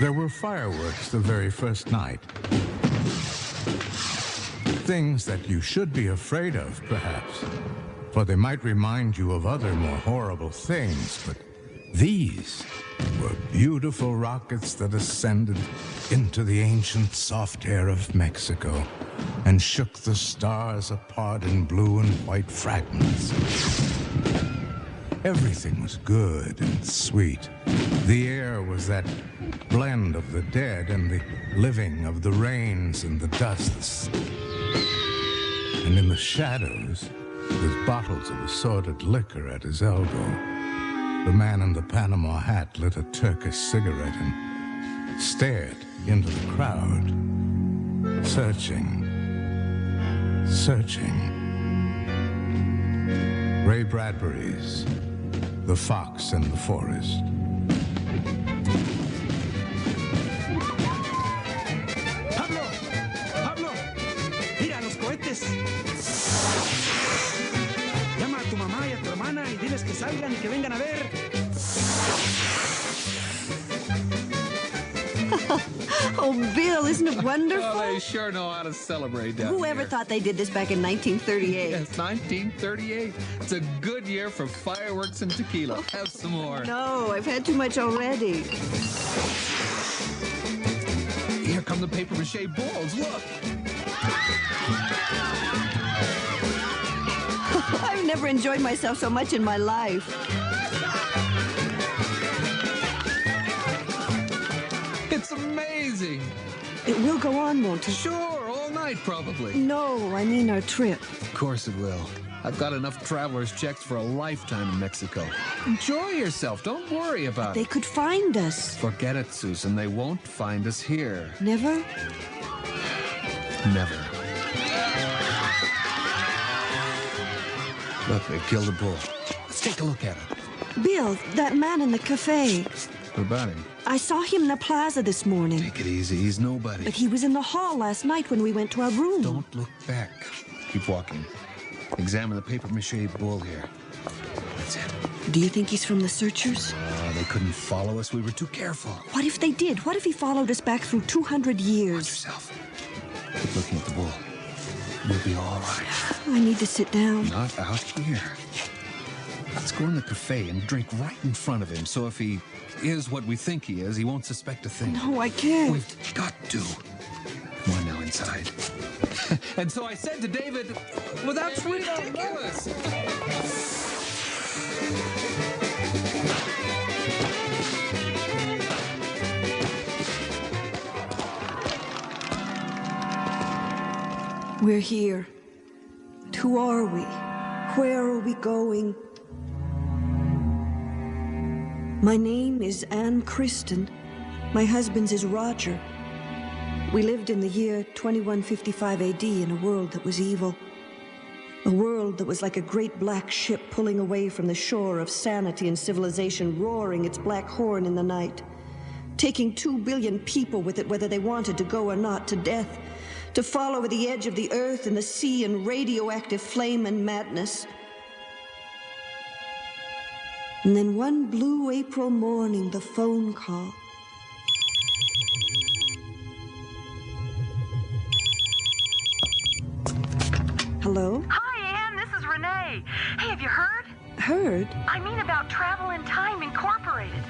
There were fireworks the very first night. Things that you should be afraid of, perhaps, for they might remind you of other more horrible things, but these were beautiful rockets that ascended into the ancient soft air of Mexico and shook the stars apart in blue and white fragments. Everything was good and sweet. The air was that blend of the dead and the living, of the rains and the dusts. And in the shadows, with bottles of assorted liquor at his elbow, the man in the Panama hat lit a Turkish cigarette and stared into the crowd, searching. Ray Bradbury's The Fox in the Forest. Pablo, mira los cohetes. Llama a tu mamá y a tu hermana y diles que salgan y que vengan a ver. Oh, Bill, isn't it wonderful? Oh, they sure know how to celebrate down Whoever here. thought they did this back in 1938? Yes, 1938. It's a good year for fireworks and tequila. Have some more. No, I've had too much already. Here come the papier-mâché balls. Look. I've never enjoyed myself so much in my life. It's amazing. It will go on, won't it? Sure, all night probably. No, I mean our trip. Of course it will. I've got enough traveler's checks for a lifetime in Mexico. Enjoy yourself. Don't worry about They it. could find us. Forget it, Susan. They won't find us here. Never? Never. Look, they killed a bull. Let's take a look at it. Bill, that man in the cafe. What about him? I saw him in the plaza this morning. Take it easy. He's nobody. But he was in the hall last night when we went to our room. Don't look back. Keep walking. Examine the papier-mâché bull here. That's it. Do you think he's from the searchers? They couldn't follow us. We were too careful. What if they did? What if he followed us back through 200 Watch years? yourself. Keep looking at the bull. You'll be all right. I need to sit down. Not out here. Let's go in the cafe and drink right in front of him, so if he is what we think he is, he won't suspect a thing. No, I can't. We've got to. Come on now, inside. And so I said to David, well, that's ridiculous. We're here. Who are we? Where are we going? My name is Anne Kristen. My husband's is Roger. We lived in the year 2155 AD in a world that was evil. A world that was like a great black ship pulling away from the shore of sanity and civilization, roaring its black horn in the night, taking 2 billion people with it, whether they wanted to go or not, to death, to fall over the edge of the earth and the sea in radioactive flame and madness. And then one blue April morning, the phone call. Hello? Hi, Anne. This is Renee. Hey, have you heard? Heard? I mean about Travel in Time Incorporated.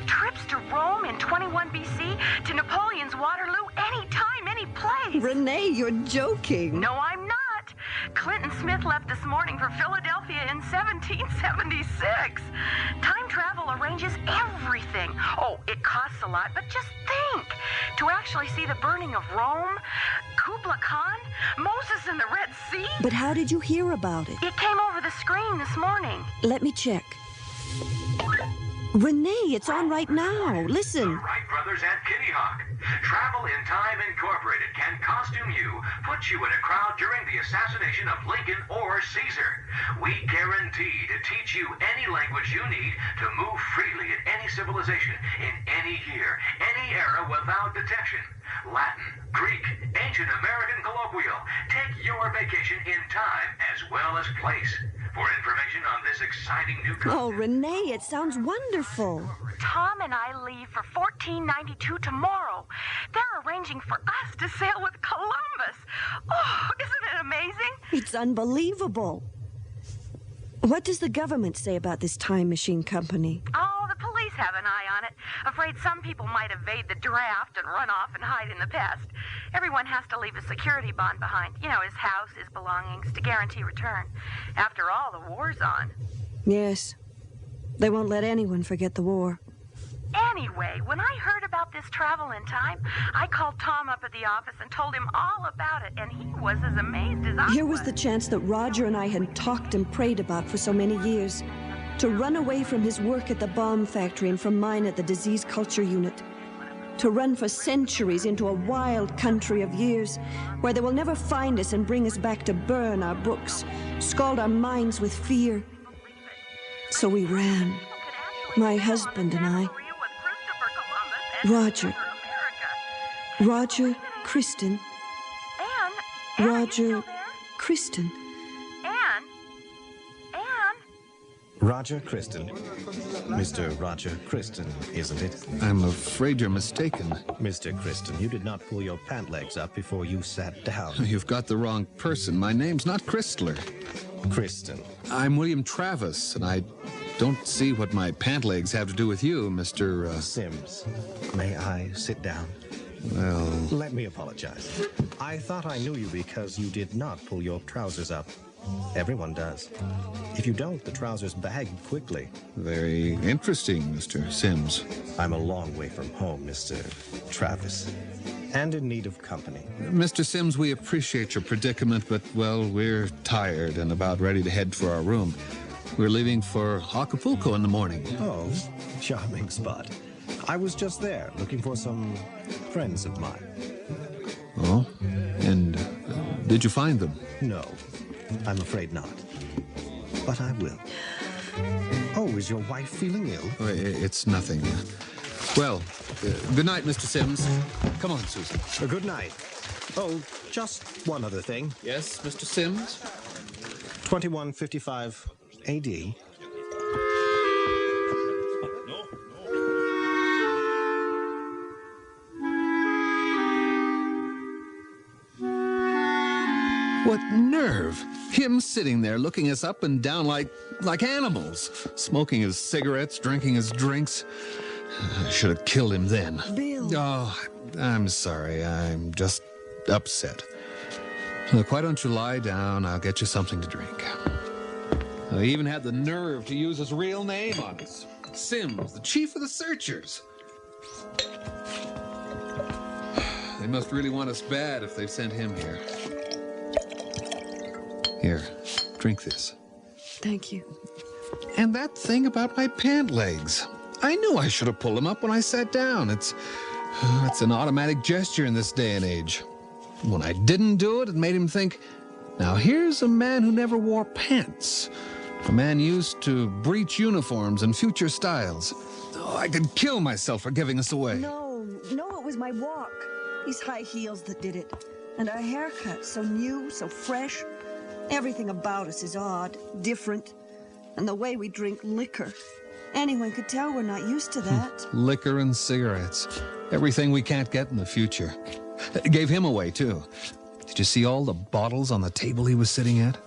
Trips to Rome in 21 BC, to Napoleon's Waterloo, anytime, any place. Renee, you're joking. No, I'm not. Clinton Smith left this morning for Philadelphia in 1776. Time travel arranges everything. Oh, it costs a lot, but just think. To actually see the burning of Rome, Kublai Khan, Moses in the Red Sea. But how did you hear about it? It came over the screen this morning. Let me check. Renee, it's on right now. Listen. The Wright brothers at Kitty Hawk. Travel in Time Incorporated can costume you, put you in a crowd during the assassination of Lincoln or Caesar. We guarantee to teach you any language you need to move freely in any civilization, in any year, any era without detection. Latin, Greek, Ancient American Colloquial. Take your vacation in time as well as place. For information on this exciting new Oh, Renee, it sounds wonderful. Tom and I leave for 1492 tomorrow. They're arranging for us to sail with Columbus. Oh, isn't it amazing? It's unbelievable. What does the government say about this time machine company? Oh, the police have an eye on it. Afraid some people might evade the draft and run off and hide in the past. Everyone has to leave a security bond behind. You know, his house, his belongings, to guarantee return. After all, the war's on. Yes. They won't let anyone forget the war. Anyway, when I heard about this travel in time, I called Tom up at the office and told him all about it, and he was as amazed as I was. Here was the chance that Roger and I had talked and prayed about for so many years. To run away from his work at the bomb factory and from mine at the disease culture unit. To run for centuries into a wild country of years where they will never find us and bring us back to burn our books, scald our minds with fear. So we ran, my husband and I. Roger, Kristen, Roger, Kristen. Roger Kristen. Mr. Roger Kristen, isn't it? I'm afraid you're mistaken. Mr. Kristen, you did not pull your pant legs up before you sat down. You've got the wrong person. My name's not Christler. Kristen. I'm William Travis, and I don't see what my pant legs have to do with you, Mr. Sims. May I sit down? Well... Let me apologize. I thought I knew you because you did not pull your trousers up. Everyone does. If you don't, the trousers bag quickly. Very interesting, Mr. Sims. I'm a long way from home, Mr. Travis, and in need of company. Mr. Sims, we appreciate your predicament, but, well, we're tired and about ready to head for our room. We're leaving for Acapulco in the morning. Oh, charming spot. I was just there, looking for some friends of mine. Oh? And did you find them? No, I'm afraid not. But I will. Oh, is your wife feeling ill? Oh, it's nothing. Well, good night, Mr. Sims. Come on, Susan. Good night. Oh, just one other thing. Yes, Mr. Sims? 2155 AD. What nerve! Him sitting there looking us up and down like animals, smoking his cigarettes, drinking his drinks. I should have killed him then. Bill. Oh, I'm sorry. I'm just upset. Look, why don't you lie down? I'll get you something to drink. He even had the nerve to use his real name on us. Sims, the chief of the searchers. They must really want us bad if they've sent him here. Here, drink this. Thank you. And that thing about my pant legs. I knew I should have pulled them up when I sat down. It's an automatic gesture in this day and age. When I didn't do it, it made him think, now here's a man who never wore pants. A man used to breech uniforms and future styles. Oh, I could kill myself for giving us away. No, it was my walk. These high heels that did it. And our haircut, so new, so fresh. Everything about us is odd, different. And the way we drink liquor. Anyone could tell we're not used to that. Liquor and cigarettes. Everything we can't get in the future. It gave him away, too. Did you see all the bottles on the table he was sitting at?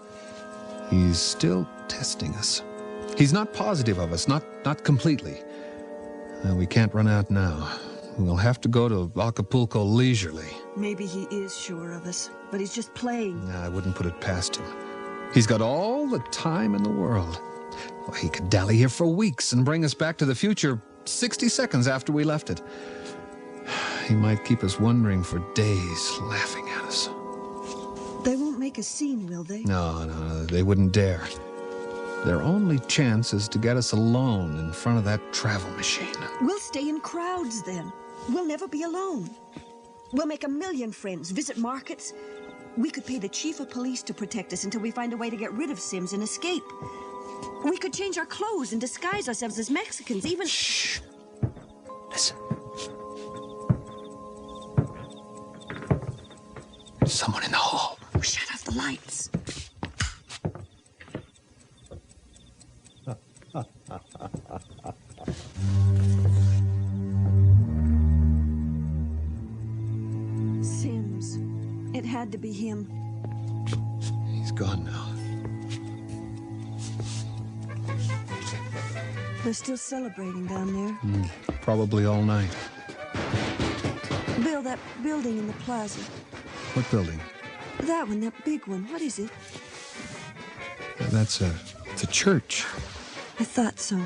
He's still testing us. He's not positive of us, not completely. We can't run out now. We'll have to go to Acapulco leisurely. Maybe he is sure of us, but he's just playing. I wouldn't put it past him. He's got all the time in the world. Well, he could dally here for weeks and bring us back to the future 60 seconds after we left it. He might keep us wondering for days, laughing at us. They won't make a scene, will they? No, they wouldn't dare. Their only chance is to get us alone in front of that travel machine. We'll stay in crowds then. We'll never be alone. We'll make 1 million friends, visit markets. We could pay the chief of police to protect us until we find a way to get rid of Sims and escape. We could change our clothes and disguise ourselves as Mexicans, even... Shh. Listen. There's someone in the hall. Shut off the lights. had to be him. He's gone now. They're still celebrating down there. Probably all night. Bill, that building in the plaza. What building? That one, that big one. What is it? It's a church. I thought so.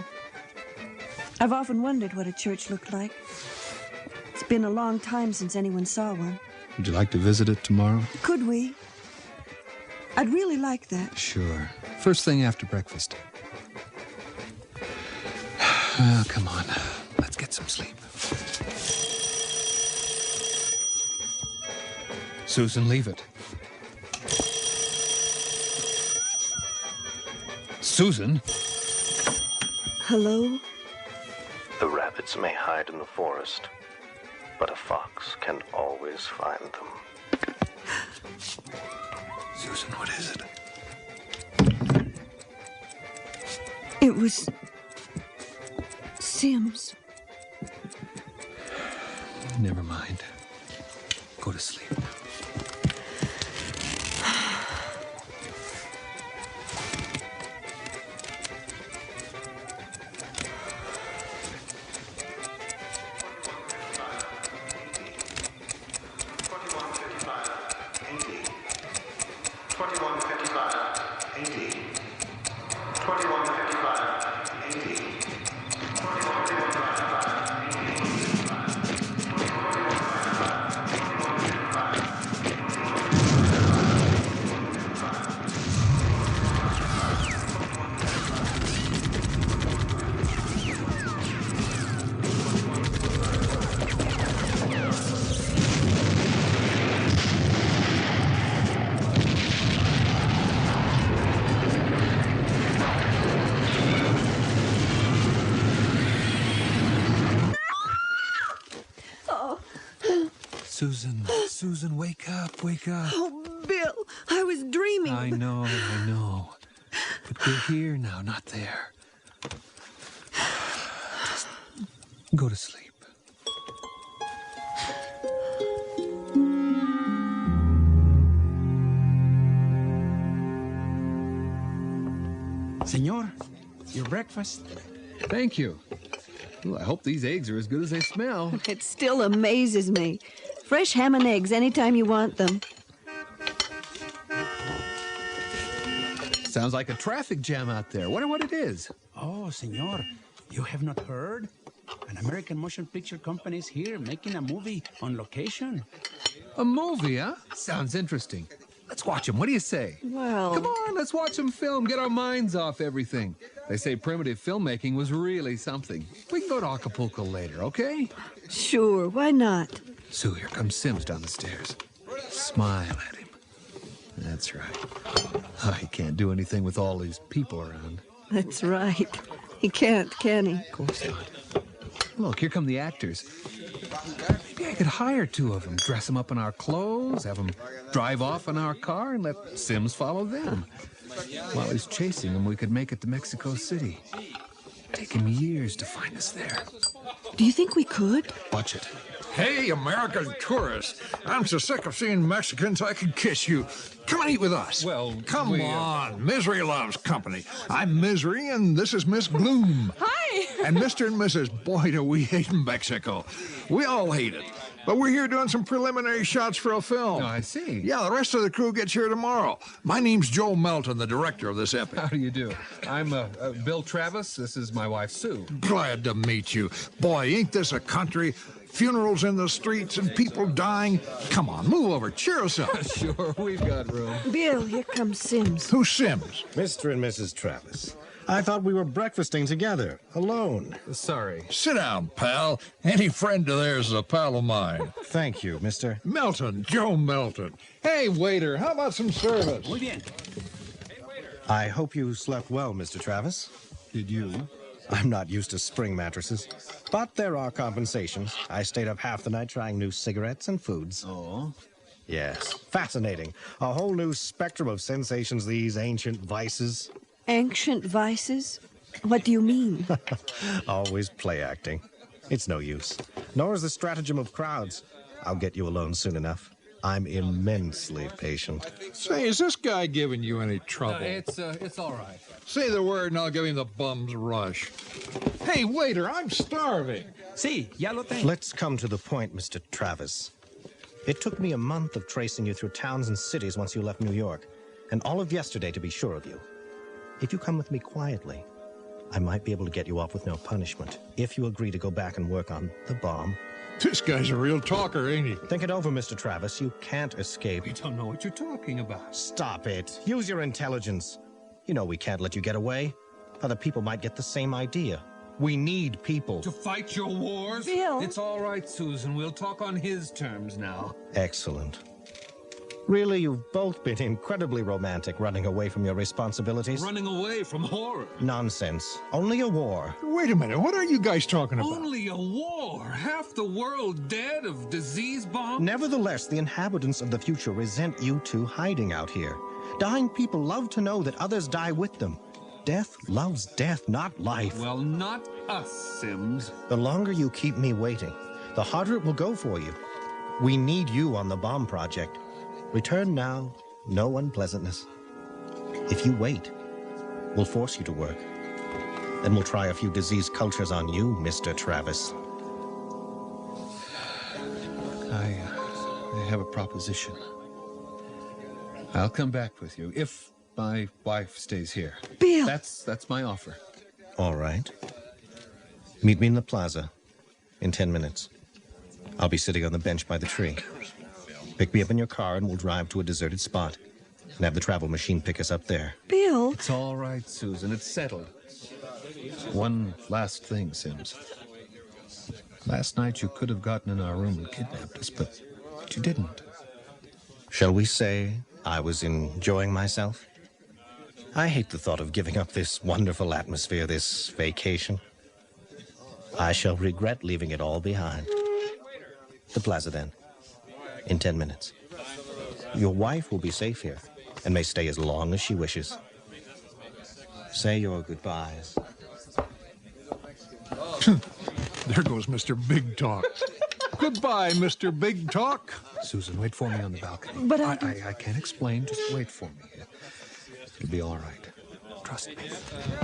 I've often wondered what a church looked like. It's been a long time since anyone saw one. Would you like to visit it tomorrow? Could we? I'd really like that. Sure. First thing after breakfast. Oh, come on. Let's get some sleep. Susan, leave it. Susan? Hello? The rabbits may hide in the forest, but a fox can always find them. Susan, what is it? It was... Sims. Never mind. Go to sleep. Susan, wake up, wake up. Oh, Bill, I was dreaming. I know. But we're here now, not there. Just go to sleep. Senor, your breakfast. Thank you. Ooh, I hope these eggs are as good as they smell. It still amazes me. Fresh ham and eggs anytime you want them. Sounds like a traffic jam out there. Wonder what it is. Oh, senor, you have not heard? An American motion picture company is here making a movie on location. A movie, huh? Sounds interesting. Let's watch them. What do you say? Well... Come on, let's watch them film. Get our minds off everything. They say primitive filmmaking was really something. We can go to Acapulco later, okay? Sure, why not? Sue, here comes Sims down the stairs. Smile at him. That's right. Oh, he can't do anything with all these people around. That's right. He can't, can he? Of course not. Look, here come the actors. Maybe I could hire two of them, dress them up in our clothes, have them drive off in our car, and let Sims follow them. While he's chasing them, we could make it to Mexico City. Take him years to find us there. Do you think we could? Watch it. Hey, American tourists. I'm so sick of seeing Mexicans I could kiss you. Come and eat with us. Well, come on. Misery loves company. I'm Misery, and this is Miss Gloom. Hi. And Mr. and Mrs. Boy, do we hate Mexico. We all hate it. But we're here doing some preliminary shots for a film. Oh, I see. Yeah, the rest of the crew gets here tomorrow. My name's Joe Melton, the director of this epic. How do you do? I'm Bill Travis. This is my wife, Sue. Glad to meet you. Boy, ain't this a country? Funerals in the streets and people dying. Come on, move over. Cheer us up. Sure, we've got room. Bill, here comes Sims. Who's Sims? Mr. and Mrs. Travis. I thought we were breakfasting together, alone. Sorry. Sit down, pal. Any friend of theirs is a pal of mine. Thank you, Mr. Melton, Joe Melton. Hey, waiter, how about some service? Muy bien. I hope you slept well, Mr. Travis. Did you? I'm not used to spring mattresses, but there are compensations. I stayed up half the night trying new cigarettes and foods. Oh? Yes, fascinating. A whole new spectrum of sensations, these ancient vices. Ancient vices? What do you mean? Always play acting. It's no use. Nor is the stratagem of crowds. I'll get you alone soon enough. I'm immensely patient. Say, is this guy giving you any trouble? It's all right. Say the word and I'll give him the bum's rush. Hey, waiter, I'm starving. Sí, ya lo tengo. Let's come to the point, Mr. Travis. It took me a month of tracing you through towns and cities once you left New York, and all of yesterday to be sure of you. If you come with me quietly, I might be able to get you off with no punishment, if you agree to go back and work on the bomb. This guy's a real talker, ain't he? Think it over, Mr. Travis. You can't escape. We don't know what you're talking about. Stop it. Use your intelligence. You know we can't let you get away. Other people might get the same idea. We need people. To fight your wars? Bill. It's all right, Susan. We'll talk on his terms now. Excellent. Really, you've both been incredibly romantic running away from your responsibilities. Running away from horror. Nonsense. Only a war. Wait a minute, what are you guys talking about? Only a war. Half the world dead of disease bombs. Nevertheless, the inhabitants of the future resent you two hiding out here. Dying people love to know that others die with them. Death loves death, not life. Well, not us, Sims. The longer you keep me waiting, the harder it will go for you. We need you on the bomb project. Return now, no unpleasantness. If you wait, we'll force you to work. Then we'll try a few disease cultures on you, Mr. Travis. I have a proposition. I'll come back with you if my wife stays here. Bill! That's my offer. All right. Meet me in the plaza in 10 minutes. I'll be sitting on the bench by the tree. Pick me up in your car and we'll drive to a deserted spot and have the travel machine pick us up there. Bill! It's all right, Susan. It's settled. One last thing, Sims. Last night you could have gotten in our room and kidnapped us, but you didn't. Shall we say I was enjoying myself? I hate the thought of giving up this wonderful atmosphere, this vacation. I shall regret leaving it all behind. The plaza, then. In 10 minutes. Your wife will be safe here and may stay as long as she wishes. Say your goodbyes. There goes Mr. Big Talk. Goodbye, Mr. Big Talk. Susan, wait for me on the balcony. But I can't explain. Just wait for me. It'll be all right. Trust me.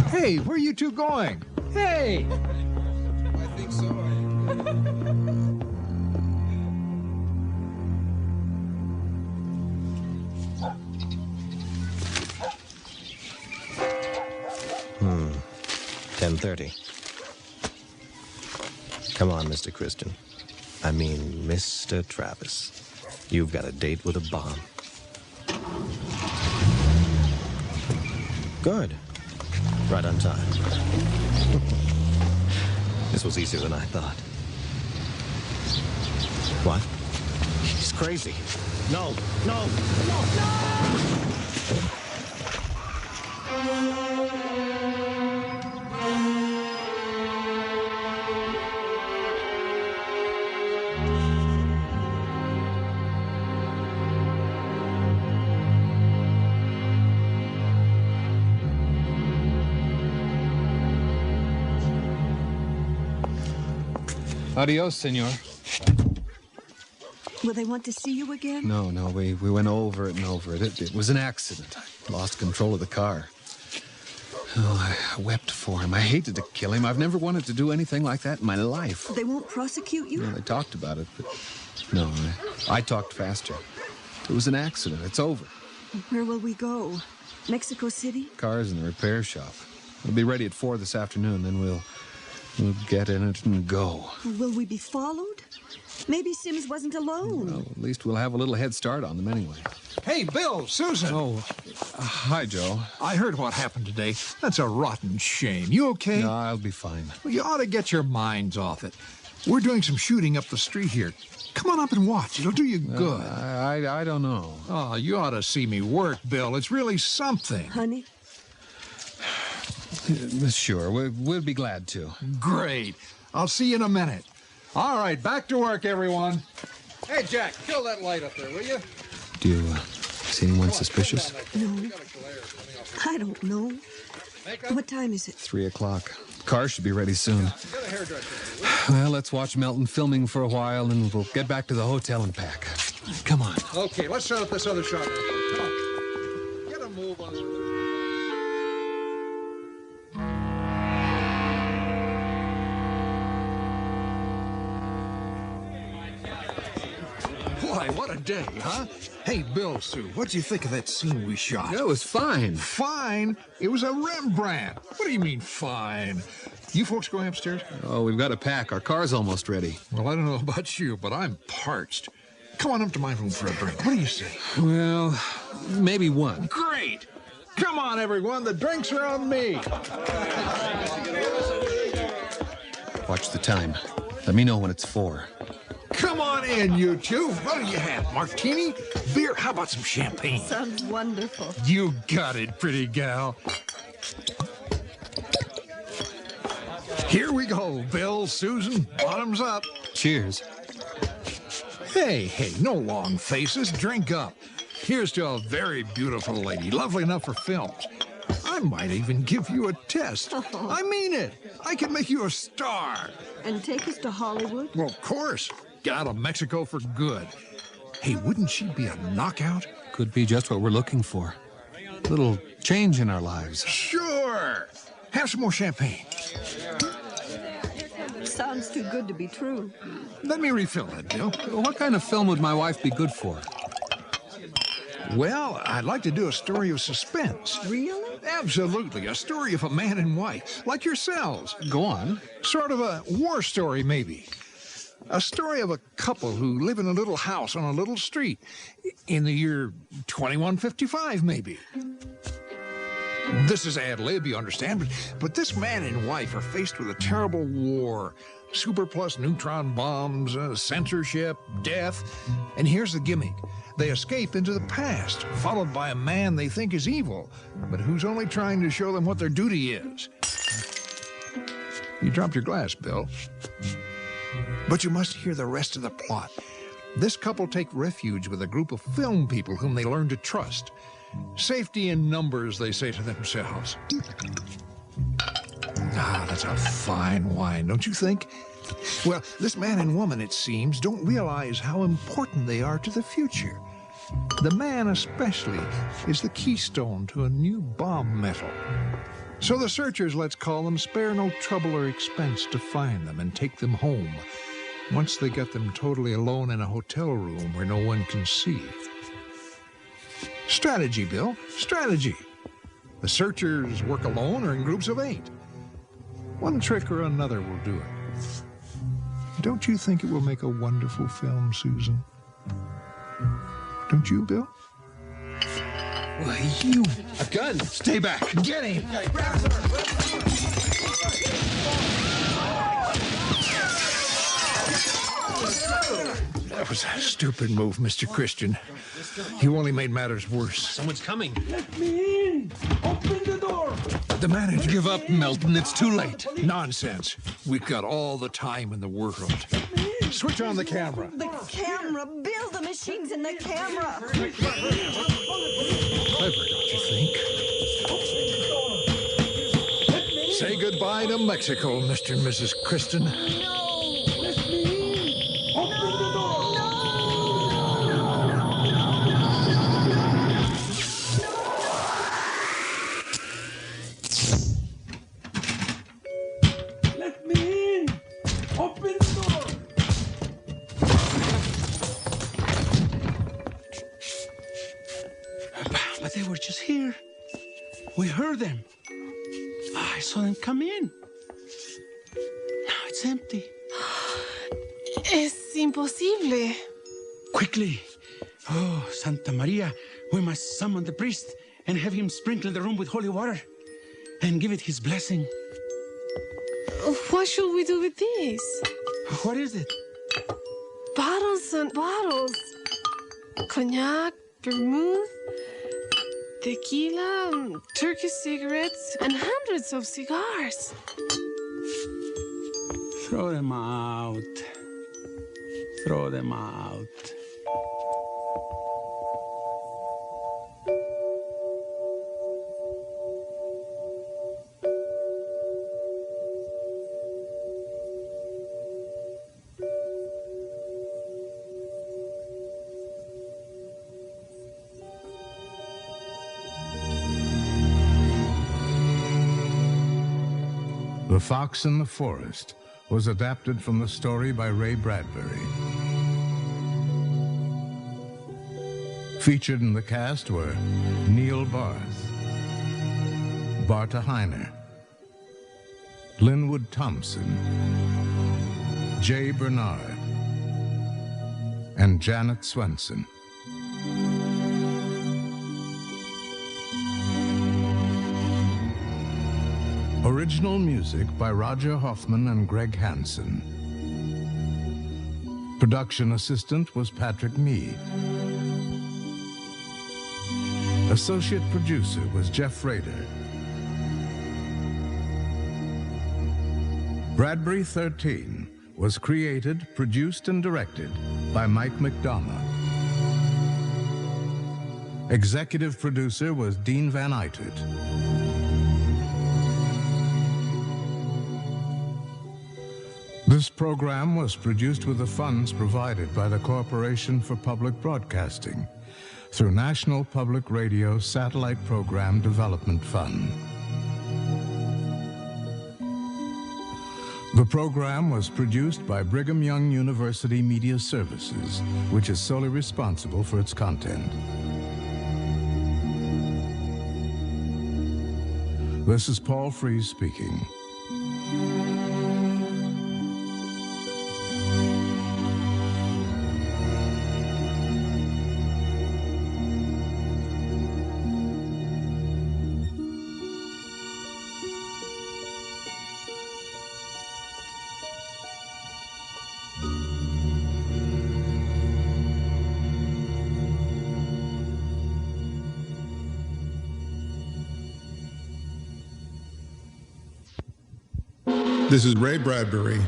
Hey, where are you two going? Hey! I think so. Hmm. 10:30. Come on, Mr. Christian. I mean, Mr. Travis. You've got a date with a bomb. Good. Right on time. This was easier than I thought. What? He's crazy. No, no, no, no! Adios, senor. Will they want to see you again? No, we went over it and over it. It was an accident. I lost control of the car. Oh, I wept for him. I hated to kill him. I've never wanted to do anything like that in my life. They won't prosecute you? No, they talked about it, but no, I talked faster. It was an accident. It's over. Where will we go? Mexico City? Car's in the repair shop. We'll be ready at 4 this afternoon, then we'll get in it and go. Will we be followed? Maybe Sims wasn't alone. Well, at least we'll have a little head start on them anyway. Hey, Bill, Susan. Oh, hi, Joe. I heard what happened today. That's a rotten shame. You okay? No, I'll be fine. Well, you ought to get your minds off it. We're doing some shooting up the street here. Come on up and watch. It'll do you good. I don't know. Oh, you ought to see me work, Bill. It's really something. Honey? Sure, we'll be glad to. Great. I'll see you in a minute. All right, back to work, everyone. Hey, Jack, kill that light up there, will you? Do you see anyone suspicious? No. I don't know. What time is it? 3 o'clock. Car should be ready soon. Well, let's watch Melton filming for a while, and we'll get back to the hotel and pack. Come on. Okay, let's set up this other shot. Come on. Get a move on it. Boy, what a day, huh? Hey, Bill, Sue, what'd you think of that scene we shot? That was fine. Fine? It was a Rembrandt. What do you mean, fine? You folks going upstairs? Oh, we've got to pack. Our car's almost ready. Well, I don't know about you, but I'm parched. Come on up to my room for a drink. What do you say? Well, maybe one. Great! Come on, everyone. The drinks are on me. Watch the time. Let me know when it's 4. Come on in, you two. What do you have? Martini? Beer? How about some champagne? Sounds wonderful. You got it, pretty gal. Here we go, Bill, Susan. Bottoms up. Cheers. Hey, no long faces. Drink up. Here's to a very beautiful lady, lovely enough for films. I might even give you a test. I mean it. I can make you a star. And take us to Hollywood? Well, of course. Get out of Mexico for good. Hey, wouldn't she be a knockout? Could be just what we're looking for. A little change in our lives. Sure. Have some more champagne. Sounds too good to be true. Let me refill that, Bill. What kind of film would my wife be good for? Well, I'd like to do a story of suspense. Really? Absolutely. A story of a man and wife, like yourselves. Go on. Sort of a war story, maybe. A story of a couple who live in a little house on a little street in the year 2155, maybe. This is ad lib, you understand, but this man and wife are faced with a terrible war. Superplus neutron bombs, censorship, death. And here's the gimmick. They escape into the past, followed by a man they think is evil, but who's only trying to show them what their duty is. You dropped your glass, Bill. But you must hear the rest of the plot. This couple take refuge with a group of film people whom they learn to trust. Safety in numbers, they say to themselves. Ah, that's a fine wine, don't you think? Well, this man and woman, it seems, don't realize how important they are to the future. The man especially is the keystone to a new bomb metal. So the searchers, let's call them, spare no trouble or expense to find them and take them home, once they get them totally alone in a hotel room where no one can see. Strategy, Bill, strategy. The searchers work alone or in groups of 8. One trick or another will do it. Don't you think it will make a wonderful film, Susan? Don't you, Bill? Well, you... A gun! Stay back! Get him! That was a stupid move, Mr. Christian. You only made matters worse. Someone's coming. Let me in! Open the door! The manager... Give up, Melton. It's too late. Nonsense. We've got all the time in the world. Switch on the camera. The camera! Bill, the machine's in the camera! Clever, don't you think? Say goodbye to Mexico, Mr. and Mrs. Kristen. But they were just here. We heard them. I saw them come in. Now it's empty. Es imposible. Quickly. Oh, Santa Maria, we must summon the priest and have him sprinkle the room with holy water and give it his blessing. What should we do with this? What is it? Bottles and bottles. Cognac, vermouth, tequila, Turkish cigarettes, and hundreds of cigars. Throw them out. Throw them out. The Fox in the Forest was adapted from the story by Ray Bradbury. Featured in the cast were Neil Barth, Barta Heiner, Linwood Thompson, Jay Bernard, and Janet Swenson. Original music by Roger Hoffman and Greg Hansen. Production assistant was Patrick Mead. Associate producer was Jeff Rader. Bradbury 13 was created, produced, and directed by Mike McDonough. Executive producer was Dean Van Eitert. This program was produced with the funds provided by the Corporation for Public Broadcasting through National Public Radio Satellite Program Development Fund. The program was produced by Brigham Young University Media Services, which is solely responsible for its content. This is Paul Frees speaking. This is Ray Bradbury.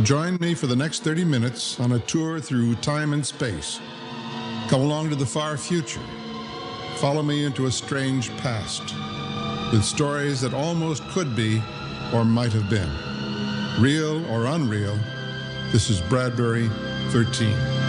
Join me for the next 30 minutes on a tour through time and space. Come along to the far future. Follow me into a strange past with stories that almost could be or might have been. Real or unreal, this is Bradbury 13.